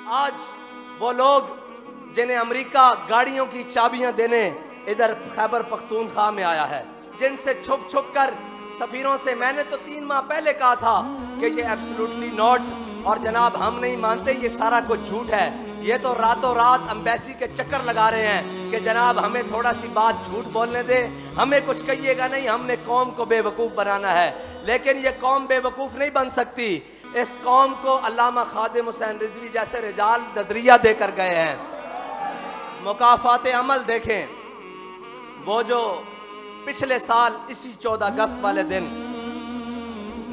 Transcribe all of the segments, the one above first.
आज वो लोग जिन्हें अमेरिका गाड़ियों की चाबियां देने इधर खैबर पख्तूनख्वा में आया है, जिनसे छुप छुप कर सफीरों से मैंने तो 3 माह पहले कहा था कि ये एब्सोल्युटली नॉट, और जनाब हम नहीं मानते, ये सारा कुछ झूठ है। ये तो रातों रात एम्बेसी के चक्कर लगा रहे हैं कि जनाब हमें थोड़ा सी बात झूठ बोलने दे, हमें कुछ कहिएगा नहीं, हमने कौम को बेवकूफ़ बनाना है। लेकिन ये कौम बेवकूफ़ नहीं बन सकती। इस कौम को अल्लामा खादिम हुसैन रिजवी जैसे रिजाल नजरिया देकर गए हैं। मुकाफात अमल देखें, वो जो पिछले साल इसी 14 अगस्त वाले दिन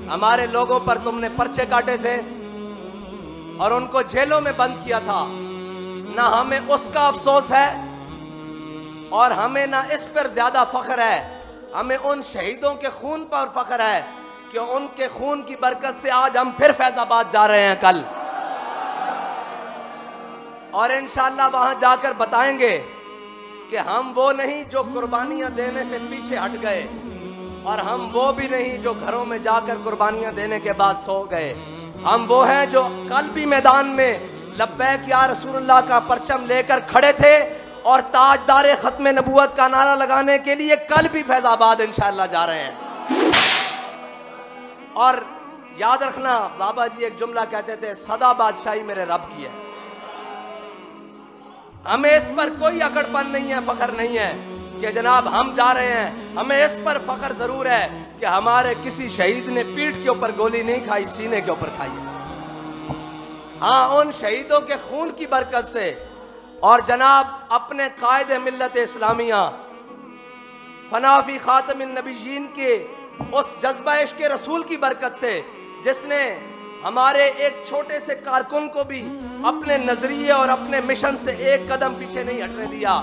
हमारे लोगों पर तुमने पर्चे काटे थे और उनको जेलों में बंद किया था, ना हमें उसका अफसोस है और हमें ना इस पर ज्यादा फख्र है, हमें उन शहीदों के खून पर फख्र है कि उनके खून की बरकत से आज हम फिर फैजाबाद जा रहे हैं कल, और इंशाअल्लाह वहां जाकर बताएंगे कि हम वो नहीं जो कुर्बानियां देने से पीछे हट गए, और हम वो भी नहीं जो घरों में जाकर कुर्बानियां देने के बाद सो गए। हम वो हैं जो कल भी मैदान में लब्बैक या रसूलुल्लाह का परचम लेकर खड़े थे और ताजदार खत्म नबूवत का नारा लगाने के लिए कल भी फैजाबाद इंशाअल्लाह जा रहे हैं। और याद रखना, बाबा जी एक जुमला कहते थे, सदा बादशाही मेरे रब की है। हमें इस पर कोई अकड़पन नहीं है, फख्र नहीं है कि जनाब हम जा रहे हैं। हमें इस पर फख्र जरूर है कि हमारे किसी शहीद ने पीठ के ऊपर गोली नहीं खाई, सीने के ऊपर खाई है। हाँ, उन शहीदों के खून की बरकत से और जनाब अपने कायदे मिल्लत इस्लामिया फनाफी खातमिन नबीयीन के उस जज्बा इश्क रसूल की बरकत से, जिसने हमारे एक छोटे से कारकुन को भी अपने नजरिए और अपने मिशन से एक कदम पीछे नहीं हटने दिया,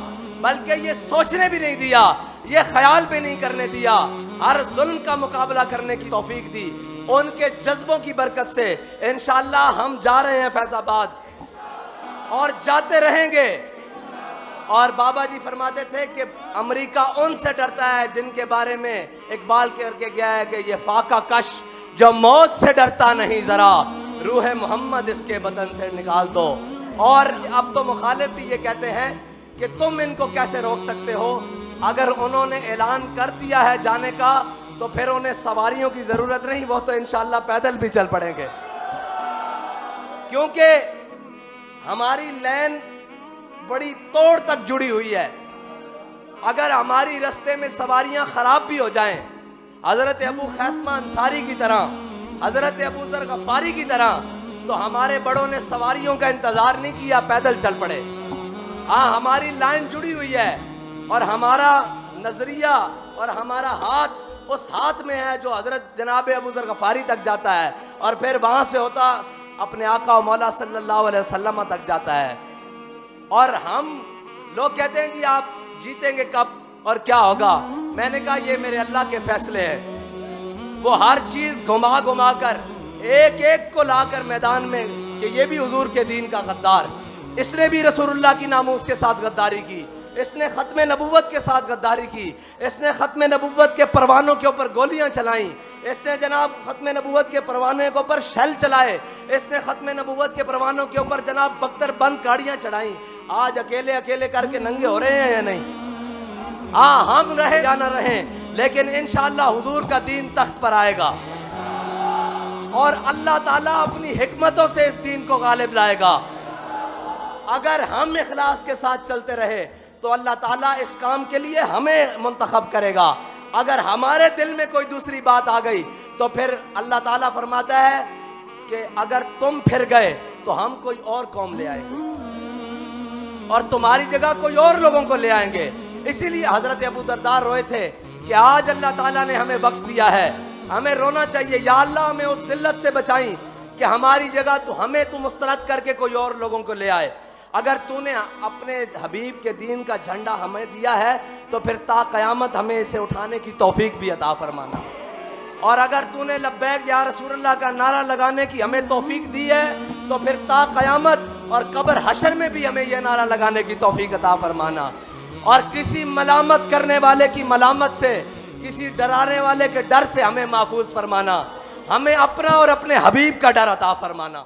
बल्कि ये सोचने भी नहीं दिया, ये ख्याल भी नहीं करने दिया, हर जुल्म का मुकाबला करने की तौफीक दी। उनके जज्बों की बरकत से इंशाअल्लाह हम जा रहे हैं फैजाबाद और जाते रहेंगे। और बाबा जी फरमाते थे कि अमेरिका उनसे डरता है जिनके बारे में इकबाल करके गया है कि ये फाका कश जो मौत से डरता नहीं, जरा रूह मोहम्मद इसके बदन से निकाल दो। और अब तो मुखालिफ भी ये कहते हैं कि तुम इनको कैसे रोक सकते हो, अगर उन्होंने ऐलान कर दिया है जाने का तो फिर उन्हें सवारियों की जरूरत नहीं, वो तो इंशाअल्लाह पैदल भी चल पड़ेंगे, क्योंकि हमारी लाइन बड़ी तोड़ तक जुड़ी हुई है। अगर हमारी रास्ते में सवारियां खराब भी हो जाएं, हजरत अबू खैसमा अंसारी की तरह, हजरत अबू जर गफारी की तरह, तो हमारे बड़ों ने सवारियों का इंतजार नहीं किया, पैदल चल पड़े। हाँ, हमारी लाइन जुड़ी हुई है और हमारा नजरिया और हमारा हाथ उस हाथ में है जो हजरत जनाब अबू जर गफारी तक जाता है और फिर वहां से होता अपने आका मौला सल्लल्लाहु अलैहि वसल्लम तक जाता है। और हम लोग कहते हैं जी आप जीतेंगे कब और क्या होगा। मैंने कहा ये मेरे अल्लाह के फैसले हैं। वो हर चीज घुमा घुमा कर एक एक को लाकर मैदान में कि ये भी हुजूर के दीन का गद्दार, इसने भी रसूलुल्लाह की नामूस के साथ गद्दारी की, इसने खत्म नबूवत के साथ गद्दारी की, इसने खत्म नबूवत के परवानों के ऊपर गोलियां चलाई, इसने जनाब खत्म नबूवत के परवाने के ऊपर शेल चलाए, इसने खत्म नबूवत के परवानों के ऊपर जनाब बख्तर बंद गाड़ियां चढ़ाई। आज अकेले अकेले करके नंगे हो रहे हैं या नहीं? हाँ, हम रहे या ना रहे, लेकिन इंशाअल्लाह हुजूर का दीन तख्त पर आएगा और अल्लाह ताला अपनी हिकमतों से इस दीन को गालिब लाएगा। अगर हम इखलास के साथ चलते रहे तो अल्लाह ताला इस काम के लिए हमें मुंतखब करेगा। अगर हमारे दिल में कोई दूसरी बात आ गई तो फिर अल्लाह ताला फरमाता है कि अगर तुम फिर गए तो हम कोई और कौम ले आएंगे और तुम्हारी जगह कोई और लोगों को ले आएंगे। इसीलिए हजरत अबू दरदा रोए थे कि आज अल्लाह ताला ने हमें वक्त दिया है, हमें रोना चाहिए, या अल्लाह हमें उस जिल्लत से बचाई कि हमारी जगह तो हमें तू मुस्तरद करके कोई और लोगों को ले आए। अगर तूने अपने हबीब के दीन का झंडा हमें दिया है तो फिर ता क़यामत हमें इसे उठाने की तौफीक भी अता फरमाना। और अगर तूने लब्बैक या रसूलुल्लाह का नारा लगाने की हमें तौफीक दी है तो फिर ता क़यामत और कब्र हशर में भी हमें यह नारा लगाने की तौफीक अता फरमाना। और किसी मलामत करने वाले की मलामत से, किसी डराने वाले के डर से हमें महफूज फरमाना। हमें अपना और अपने हबीब का डर अता फरमाना।